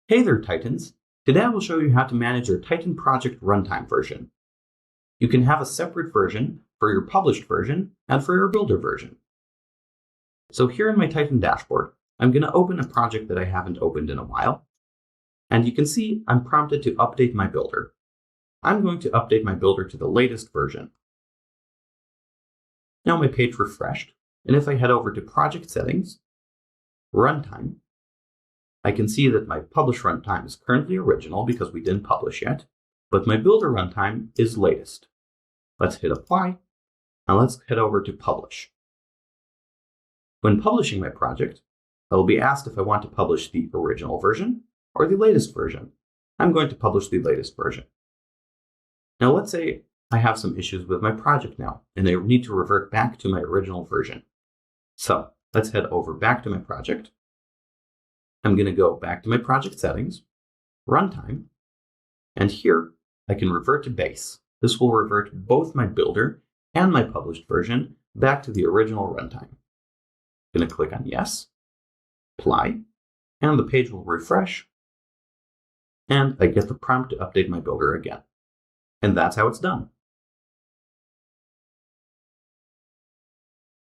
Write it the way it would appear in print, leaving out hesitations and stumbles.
Hey there, Titans! Today I will show you how to manage your Titan project runtime version. You can have a separate version for your published version and for your builder version. So here in my Titan dashboard, I'm going to open a project that I haven't opened in a while. And you can see I'm prompted to update my builder. I'm going to update my builder to the latest version. Now my page refreshed, and if I head over to Project Settings, Runtime, I can see that my publish runtime is currently original because we didn't publish yet, but my builder runtime is latest. Let's hit Apply, and let's head over to Publish. When publishing my project, I will be asked if I want to publish the original version or the latest version. I'm going to publish the latest version. Now let's say I have some issues with my project now, and I need to revert back to my original version. So let's head over back to my project. I'm going to go back to my project settings, runtime, and here I can revert to base. This will revert both my builder and my published version back to the original runtime. I'm going to click on yes, apply, and the page will refresh, and I get the prompt to update my builder again. And that's how it's done.